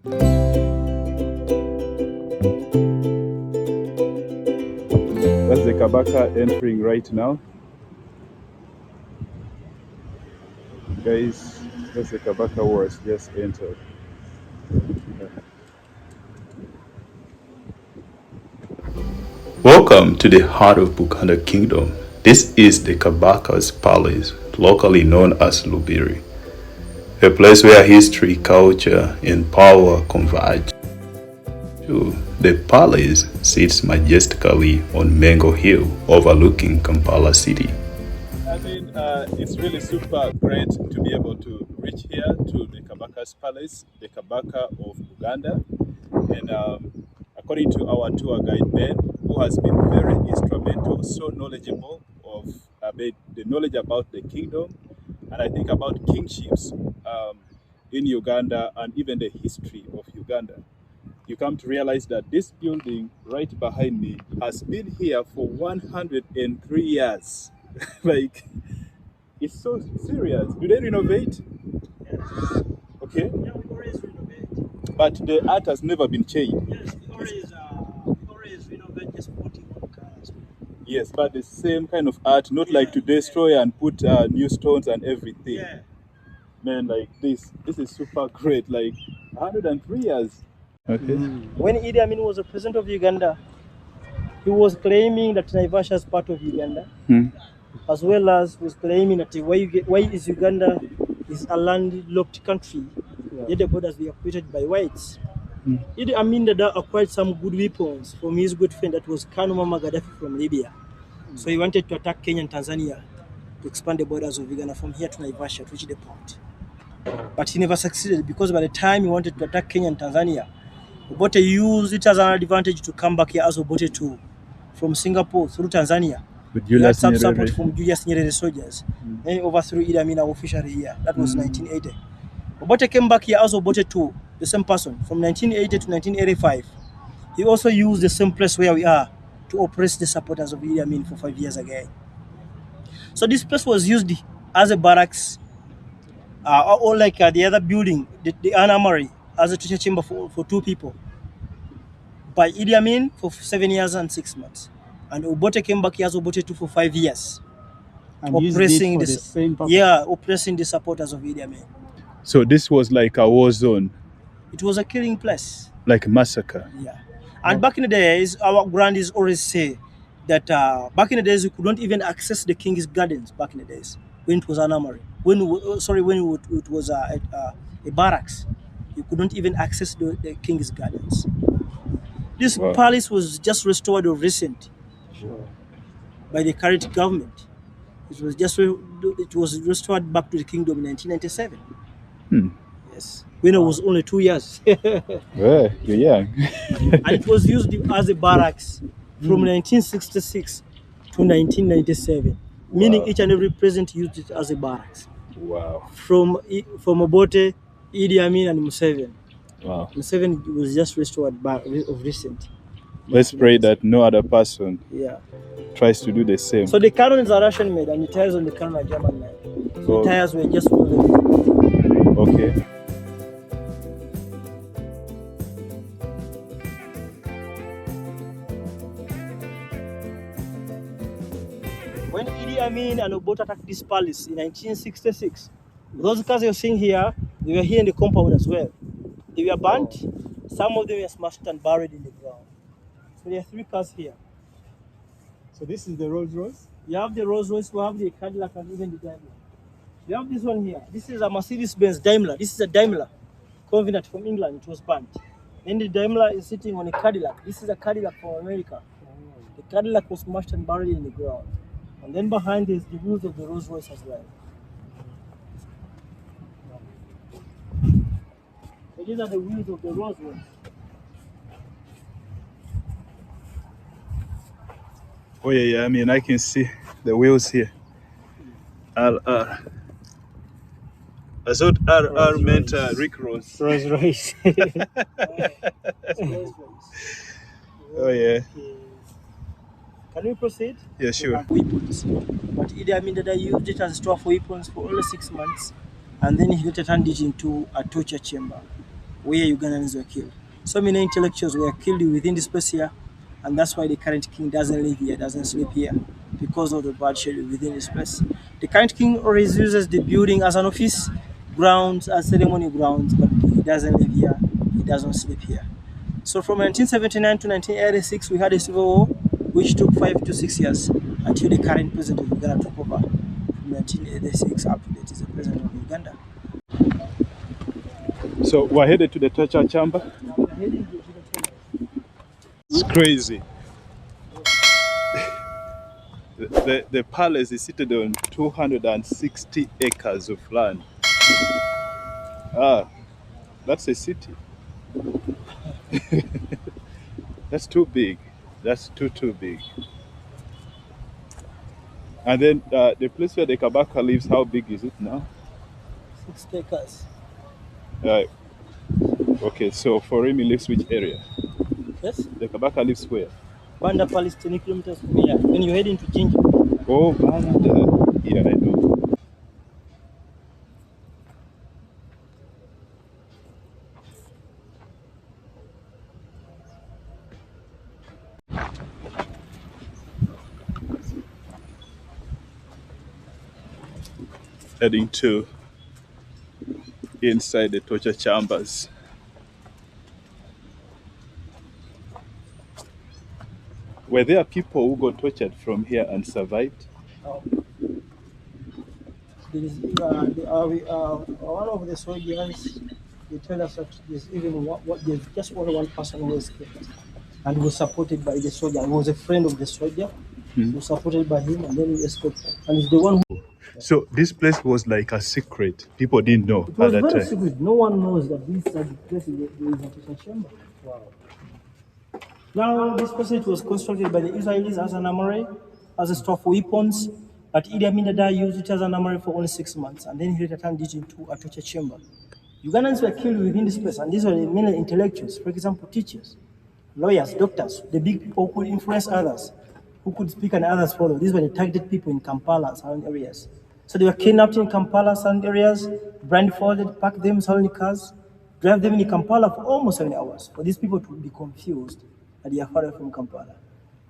That's the Kabaka entering right now. Guys, that's the Kabaka who has just entered. Welcome to the heart of Buganda Kingdom. This is the Kabaka's Palace, locally known as Lubiri, a place where history, culture, and power converge. The palace sits majestically on Mango Hill, overlooking Kampala city. I mean, it's really super great to be able to reach here to the Kabaka's Palace, the Kabaka of Uganda. And according to our tour guide, Ben, who has been very instrumental, so knowledgeable of the knowledge about the kingdom, and I think about kingships in Uganda and even the history of Uganda. You come to realize that this building right behind me has been here for 103 years. Like, it's so serious. Do they renovate? Yes. Okay. Yeah, we always renovate. But the art has never been changed. Yes, we always renovate, just putting on colors. Yes, but the same kind of art, not like to destroy and put new stones and everything. Yeah. Man, like this is super great. Like 103 years. Okay. When Idi Amin was the president of Uganda, he was claiming that Naivasha is part of Uganda, as well as was claiming that why is Uganda is a landlocked country, yet the borders were occupied by whites. Idi Amin acquired some good weapons from his good friend that was Kanu Mama Gaddafi from Libya. So he wanted to attack Kenya and Tanzania to expand the borders of Uganda from here to Naivasha to reach the port. But he never succeeded because by the time he wanted to attack Kenya and Tanzania, Obote used it as an advantage to come back here as Obote too, from Singapore through Tanzania. He had some support from Julius Nyerere soldiers. Then he overthrew Idi Amin officially here. That was 1980. Obote came back here as Obote too, the same person, from 1980 to 1985. He also used the same place where we are to oppress the supporters of Idi Amin for 5 years again. So this place was used as a barracks, or like the other building, the Anamari, as a torture chamber for 2 people by Idi Amin for 7 years and 6 months. And Obote came back here as Obote 2 for 5 years. And oppressing the same purpose. Yeah, oppressing the supporters of Idi Amin. So this was like a war zone. It was a killing place. Like a massacre. Yeah. And back in the days, our grandies always say that back in the days, you could not even access the king's gardens back in the days when it was an armory. When it was a barracks, you could not even access the king's gardens. This palace was just restored of recent by the current government. It was restored back to the kingdom in 1997. Yes, when I was only 2 years. Well, you're young. And it was used as a barracks from 1966 to 1997, meaning each and every president used it as a barracks. Wow. From Obote, Idi Amin, and Museveni. Wow. Museveni was just restored back of recent. Let's pray that no other person tries to do the same. So the cannons are Russian made and the tires on the cannon are German made. The tires were just okay. When Idi Amin and Obote attacked this palace in 1966, those cars you're seeing here, they were here in the compound as well. They were burnt. Some of them were smashed and buried in the ground. So there are 3 cars here. So this is the Rolls Royce? You have the Rolls Royce, you have the Cadillac, and even the Daimler. You have this one here. This is a Mercedes-Benz Daimler. This is a Daimler Covenant from England. It was burnt. Then the Daimler is sitting on a Cadillac. This is a Cadillac from America. The Cadillac was smashed and buried in the ground. And then behind is the wheels of the Rolls Royce as well. So these are the wheels of the Rolls Royce. Oh yeah, I mean, I can see the wheels here. RR. I thought RR meant Rick Ross. Rolls Royce. Oh yeah. Can we proceed? Yeah, sure. Weapons. But Idi Amin Dada used it as a store for weapons for only 6 months, and then he later turned it into a torture chamber. where Ugandans were killed. So many intellectuals were killed within this place here, and that's why the current king doesn't live here, doesn't sleep here, because of the bloodshed within this place. The current king always uses the building as an office, grounds, as ceremony grounds, but he doesn't live here, he doesn't sleep here. So from 1979 to 1986, we had a civil war, which took 5 to 6 years until the current president of Uganda took over. From 1986 up to date is the president of Uganda. So we're headed to the torture chamber. It's crazy. The palace is seated on 260 acres of land. Ah, that's a city. That's too big. That's too big. And then the place where the Kabaka lives, how big is it now? 6 acres. Okay, so for him, he lives which area? Yes? The Kabaka lives where? Banda Palace, 10 kilometers from here. When you head into Jinja. Oh, Banda. Yeah, I know. Heading to inside the torture chambers. Were there people who got tortured from here and survived? There is one of the soldiers. They tell us that there's even there's just only one person who escaped, and was supported by the soldier. He was a friend of the soldier. He was supported by him, and then he escaped. And he's the one who. So this place was like a secret. People didn't know It was at that very time. secret. No one knows that this place is a torture chamber. Wow. Now, this place was constructed by the Israelis as an armory, as a store for weapons, but Idi Amin used it as an armory for only 6 months, and then he later turned it into a torture chamber. Ugandans were killed within this place, and these were mainly intellectuals, for example, teachers, lawyers, doctors, the big people who could influence others, who could speak and others follow. These were the targeted people in Kampala and surrounding areas. So they were kidnapped in Kampala, surrounding areas, blindfolded, packed them in surrounding cars, drive them in Kampala for almost 7 hours, for these people to be confused that they are far away from Kampala.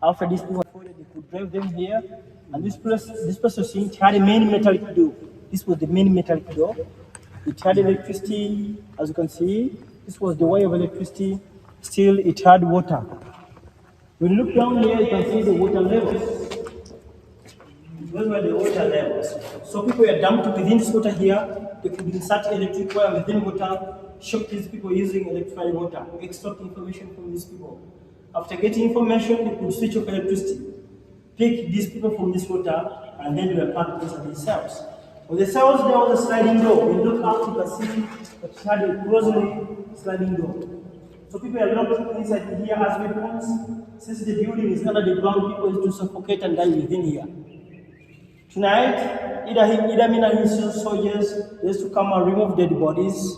After these people were they could drive them here, and this place was seen, it had a main metallic door. This was the main metallic door. It had electricity, as you can see. This was the way of electricity. Still, it had water. When you look down here, you can see the water levels. Those were the water levels. So people were dumped within this water here. They could insert electric wire within water, shock these people using electrified water, extract information from these people. After getting information, they could switch off electricity, pick these people from this water, and then they were packed inside these cells. On the cells, there was a sliding door. When you look up, you can see that it had a closely sliding door. So people are locked inside here as weapons. Since the building is under the ground, people used to suffocate and die within here. Tonight, Idi Amin and his soldiers used to come and remove dead bodies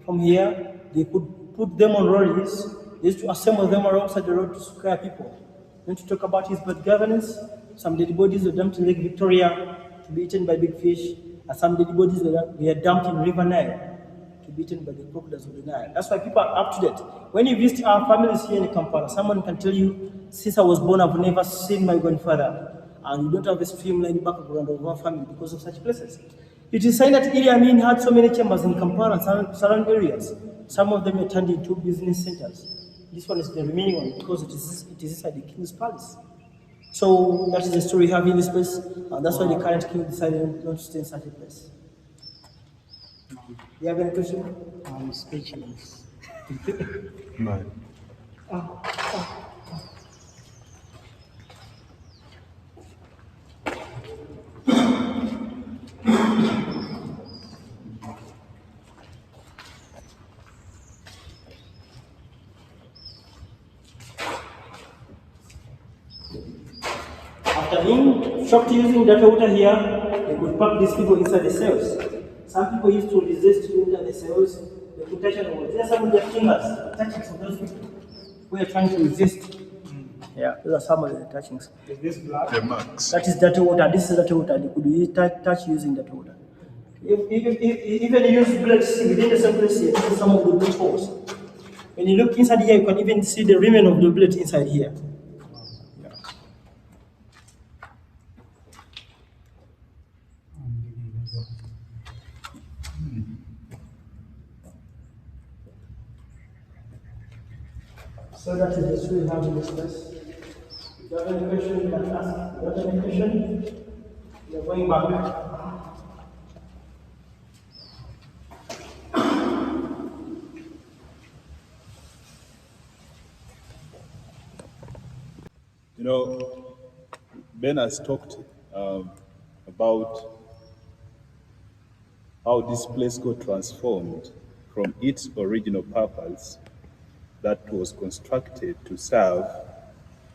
from here. They could put them on lorries. They used to assemble them alongside the road to scare people. Then to talk about his bad governance, some dead bodies were dumped in Lake Victoria to be eaten by big fish, and some dead bodies were dumped in River Nile to be eaten by the crocodiles of the Nile. That's why people are up to date. When you visit our families here in Kampala, someone can tell you, since I was born, I've never seen my grandfather. And you don't have a streamlined background of one family because of such places. It is said that Idi Amin had so many chambers in Kampala and surrounding areas. Some of them are turned into business centers. This one is the remaining one because it is inside the king's palace. So that is the story we have in this place, and that's why the current king decided not to stay in such a place. You have any question? I'm speechless. Man. After being shocked using that water here, they could pack these people inside the cells. Some people used to resist to enter the cells. They could touch on water. There are some of their fingers, touchings of those people who are trying to resist. Yeah, those are some of the touchings. Is this blood? The marks. That is dirty water. This is dirty water. They could touch using that water. Even use bullets within the same place here, some of the bullet holes. When you look inside here, you can even see the remnant of the bullet inside here. So that is the history we have in this place. If you have any question, you can ask. If you have any question, we are going back. You know, Ben has talked about how this place got transformed from its original purpose that was constructed to serve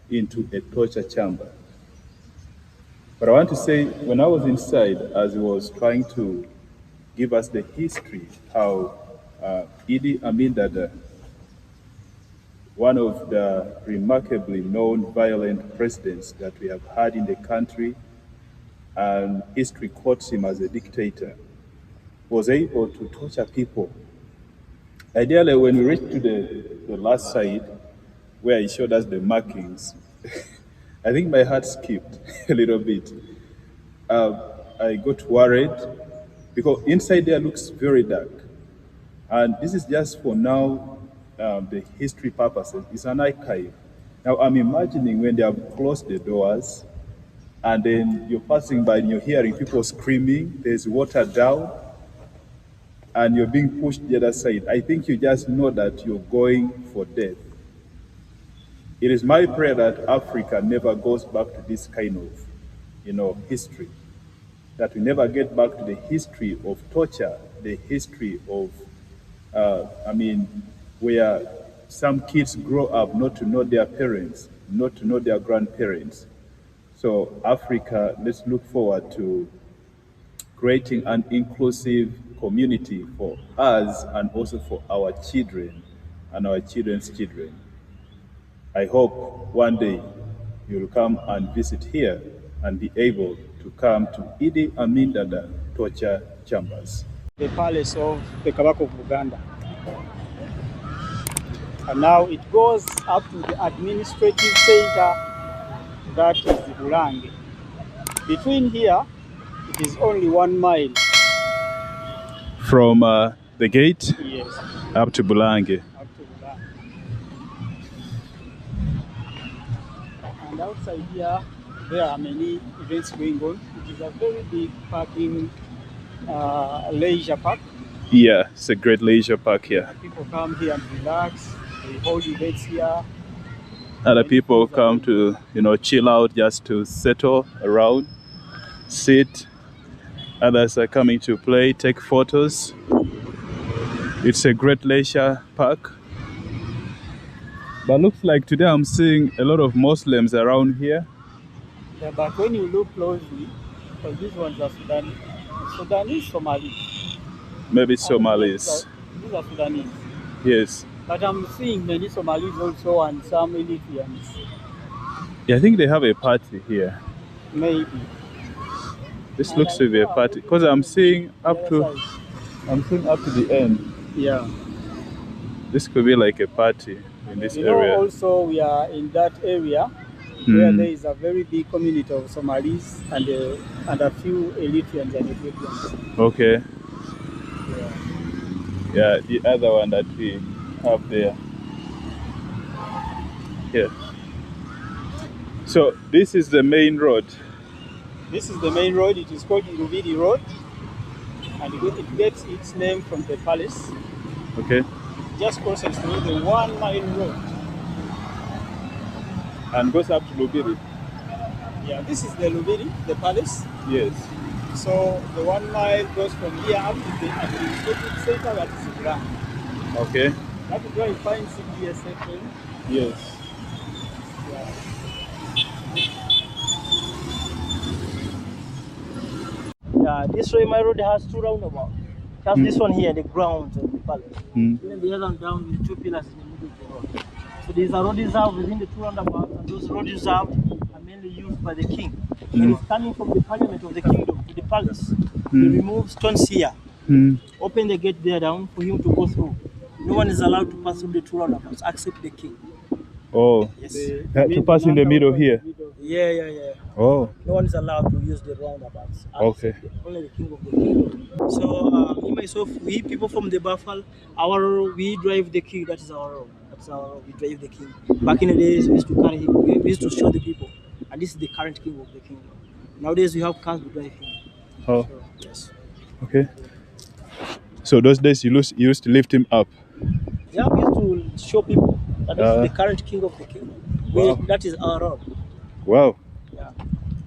into a torture chamber. But I want to say, when I was inside, as he was trying to give us the history, how Idi Amin, one of the remarkably known violent presidents that we have had in the country, and history quotes him as a dictator, was able to torture people. Ideally, when we reached to the last side, where he showed us the markings, I think my heart skipped a little bit. I got worried because inside there looks very dark. And this is just for now, the history purposes. It's an archive. Now I'm imagining when they have closed the doors and then you're passing by and you're hearing people screaming, there's water down, and you're being pushed the other side. I think you just know that you're going for death. It is my prayer that Africa never goes back to this kind of, history. That we never get back to the history of torture, the history of, where some kids grow up not to know their parents, not to know their grandparents. So Africa, let's look forward to creating an inclusive community for us and also for our children and our children's children. I hope one day you'll come and visit here and be able to come to Idi Amin Dada torture chambers. The palace of the Kabaka of Buganda. And now it goes up to the administrative center, that is the Bulange. Between here, it is only 1 mile. From the gate? Yes. Up to Bulange. Up to Bulange. And outside here, there are many events going on. It is a very big parking leisure park. Yeah, it's a great leisure park here. People come here and relax. They hold events here. Other people come to, chill out, just to settle around, sit. Others are coming to play, take photos. It's a great leisure park. But looks like today I'm seeing a lot of Muslims around here. Yeah, but when you look closely, because these ones are Sudanese, Somalis. Maybe Somalis. These are Sudanese. Yes. But I'm seeing many Somalis also and some Eritreans. Yeah, I think they have a party here. Maybe. This looks to be a party because I'm seeing up to the end. Yeah. This could be like a party in this area. Also we are in that area where there is a very big community of Somalis and a few Eritreans and Ethiopians. Okay. Yeah, the other one that we have there. Here. So this is the main road. This is the main road. It is called Lubiri Road, and it gets its name from the palace. Okay. It just crosses through the 1 mile road and goes up to Lubiri. Yeah, this is the Lubiri, the palace. Yes. So the 1 mile goes from here up to the administrative center, that is Uganda. Okay. That is where you find CPS section. Yes. Yeah. Yeah, this way my road has 2 roundabouts. Just this one here, the ground of the palace. Then the other one down with 2 pillars in the middle of the road. So these are road reserved within the 2 roundabouts, and those road reserved are mainly used by the king. When it's coming from the parliament of the kingdom to the palace, they remove stones here, open the gate there down for him to go through. No one is allowed to pass through the two roundabouts except the king. Oh, Yes. to pass in the middle here. Yeah. Oh, No one is allowed to use the roundabouts. Okay. Only the king of the kingdom. So me myself, we people from the Buffalo, we drive the king. That is our road. That's our road. We drive the king. Back in the days, we used to carry him. We used to show the people, and this is the current king of the kingdom. Nowadays, we have cars to drive him. oh, So, yes. okay. So those days you used to lift him up. Yeah, we used to show people that this is the current king of the kingdom. Wow. That is our road. Wow. Yeah.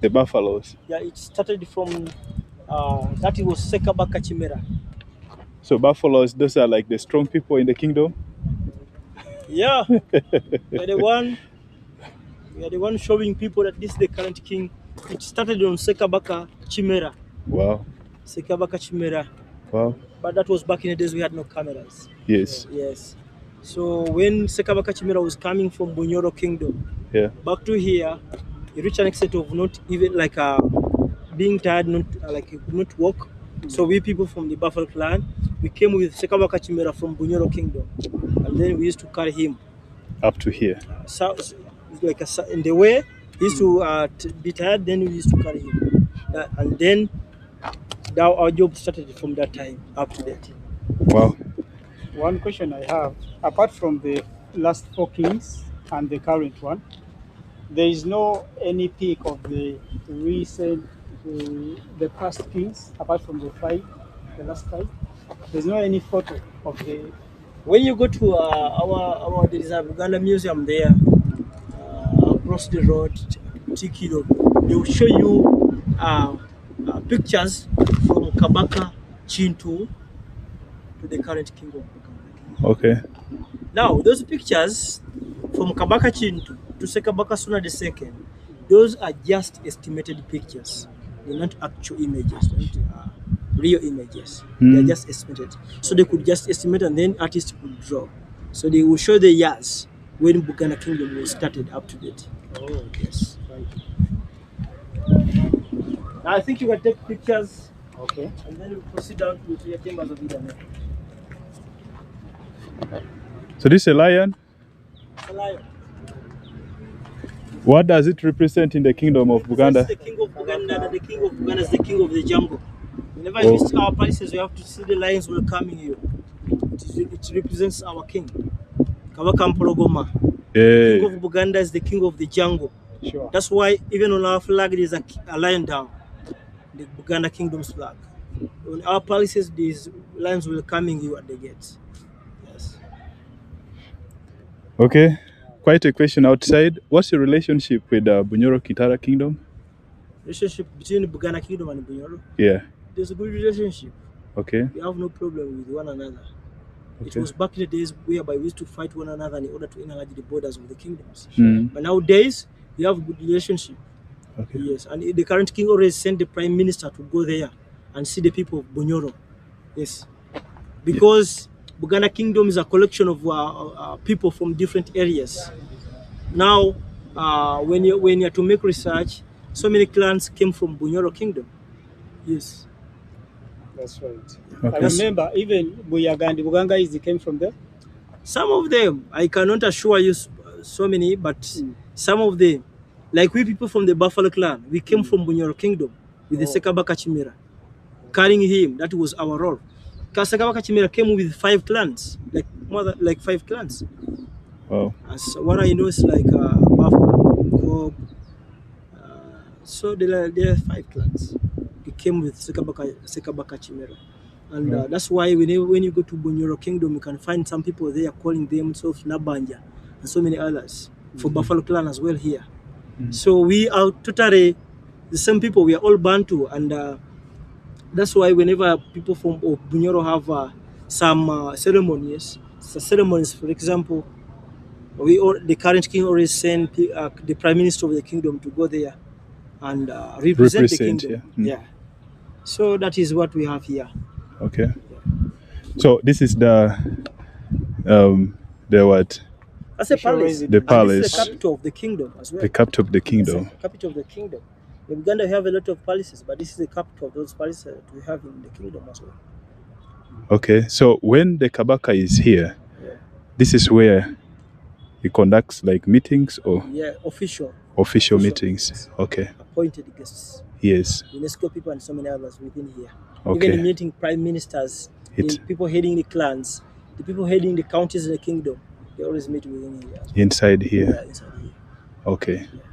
The buffaloes. Yeah, it started from that it was Kabaka Chimera. So buffaloes, those are like the strong people in the kingdom. Yeah, we are the one showing people that this is the current king. It started on Sekabaka Chimera. Wow. Sekabaka Chimera. Wow. But that was back in the days we had no cameras. Yes. Yes. So when Sekabaka Chimera was coming from Bunyoro Kingdom, back to here, he reached an extent of not even like being tired, not like he could not walk. So we people from the Buffalo clan, we came with Sekabaka Chimera from Bunyoro Kingdom, and then we used to carry him up to here. So like in the way he used to be tired, then we used to carry him, and then our job started from that time up to date. Wow. One question I have, apart from the last 4 kings and the current one, there is no any peak of the recent, the past kings, apart from the last 5. There's no any photo of the. When you go to our there is a Buganda museum there, across the road, Tikilo, they will show you pictures from Kabaka Chintu to the current king of Buganda. Okay. Now those pictures from Kabaka Chintu to Sekabaka Suna II, those are just estimated pictures. They're not actual images, not real images. They're just estimated. So they could just estimate and then artists could draw. So they will show the years when Buganda Kingdom was started up to date. Oh, Yes. right. Now I think you can take pictures. Okay. And then we'll proceed down to your chambers of Idi Amin. So this is a lion. It's a lion. What does it represent in the kingdom of Buganda? This is the king of Buganda, and the king of Buganda is the king of the jungle. Whenever you visit our palaces, you have to see the lions will come here. It represents our king. Kabaka Mporogoma. The king of Buganda is the king of the jungle. Sure. That's why even on our flag there is a lion down. The Buganda Kingdom's flag. On our palaces, these lions will come in here at the gates. Yes. Okay. Quite a question outside. What's your relationship with Bunyoro Kitara Kingdom? Relationship between the Buganda Kingdom and Bunyoro? Yeah. There's a good relationship. Okay. We have no problem with one another. Okay. It was back in the days whereby we used to fight one another in order to enlarge the borders of the kingdoms. But nowadays, we have a good relationship. Okay. Yes, and the current king always sent the prime minister to go there and see the people of Bunyoro. Yes. Because Buganda Kingdom is a collection of people from different areas. Now, when you're to make research, so many clans came from Bunyoro Kingdom. Yes. That's right. Okay. I remember even Buyaga and Buganga came from there. Some of them, I cannot assure you so many, but some of them, like we people from the Buffalo clan, we came from Bunyoro Kingdom with the Sekabaka Chimera. Carrying him, that was our role. Because Sekabaka Chimera came with 5 clans, like 5 clans. Wow. As what I know is like Buffalo, Cobb, so there are 5 clans. We came with Sekabaka Chimera. And that's why when you go to Bunyoro Kingdom, you can find some people there calling themselves Nabanja and so many others for Buffalo clan as well here. So we are totally the same people. We are all Bantu, and that's why whenever people from Bunyoro have some ceremonies, for example, the current king always send the prime minister of the kingdom to go there and represent the kingdom. Yeah. So that is what we have here. Okay. So this is the what? That's a palace. The palace. This is the capital of the kingdom as well. The capital of the kingdom. Capital of the kingdom. In Uganda, we have a lot of palaces, but this is the capital of those palaces that we have in the kingdom as well. Okay, so when the Kabaka is here, Yeah. this is where he conducts like meetings or Yeah, official meetings. Okay. Appointed guests. Yes. UNESCO people and so many others within here. Okay. Even meeting prime ministers, the people heading the clans, the people heading the counties in the kingdom, they always meet within here. Inside here. Yeah, inside here. Okay. Yeah.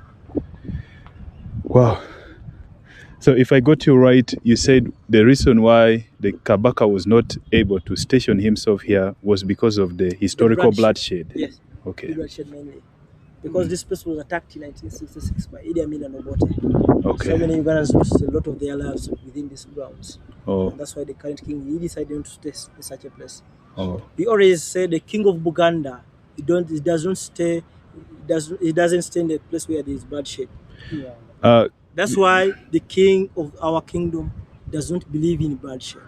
Wow. So if I got you right, you said the reason why the Kabaka was not able to station himself here was because of the historical bloodshed. Yes. Okay. The bloodshed mainly. Because this place was attacked in 1966 by Idi Amin and Obote. Okay. So many Ugandans lost a lot of their lives within these grounds. Oh. And that's why the current king, he decided not to stay in such a place. Oh. He always said the King of Buganda, he doesn't stay in a place where there is bloodshed. Yeah. That's why the king of our kingdom doesn't believe in bloodshed.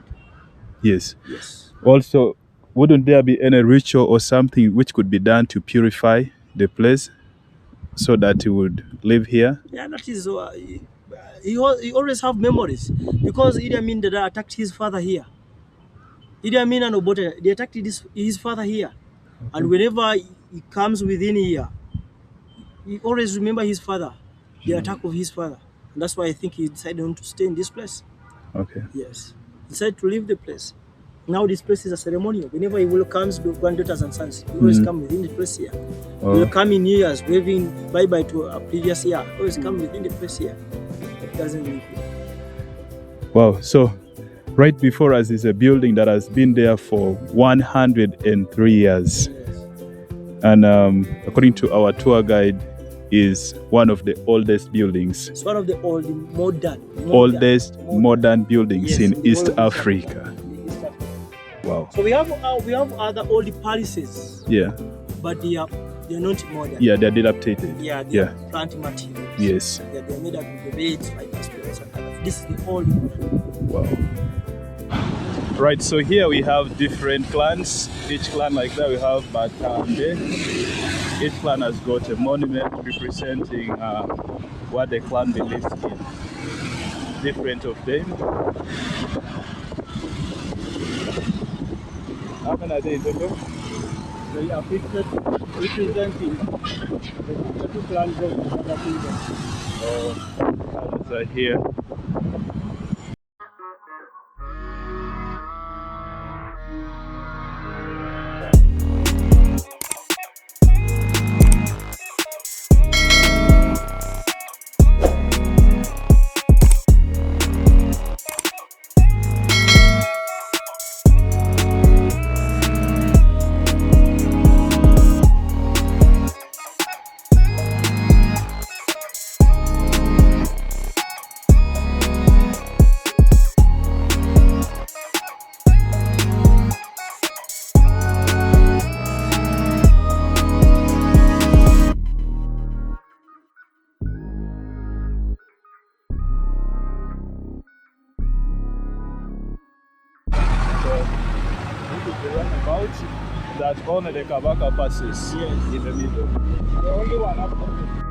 Yes. Yes. Also, wouldn't there be any ritual or something which could be done to purify the place so that he would live here? Yeah, that is. He always have memories because Idi Amin Dada attacked his father here. Idi Amin and Obote, they attacked his father here, and whenever he comes within here, he always remember his father, the attack of his father, and that's why I think he decided not to stay in this place. Okay. Yes, he decided to leave the place. Now this place is a ceremonial. Whenever he welcomes the granddaughters and sons, he always come within the place here. He will come in New Year's, waving bye-bye to a previous year. He always come within the place here. He doesn't leave here. Wow. So right before us is a building that has been there for 103 years. Yes. And according to our tour guide, is one of the oldest buildings. It's one of the oldest modern buildings in East Africa. Africa. Wow. So we have other old palaces. Yeah. But they're not modern. Yeah, they're dilapidated. Yeah, they're planting materials. Yes. They're made up of the beds, like this. This is the old one. Wow. Right, so here we have different clans. Each clan like that we have Batambe. Each clan has got a monument representing what the clan believes in. Different of them. How many are there in total? They are representing the two clans of the Buganda Kingdom. Oh, others are here. The runabout that only the Kabaka passes. Yes. In the middle. The only one up there.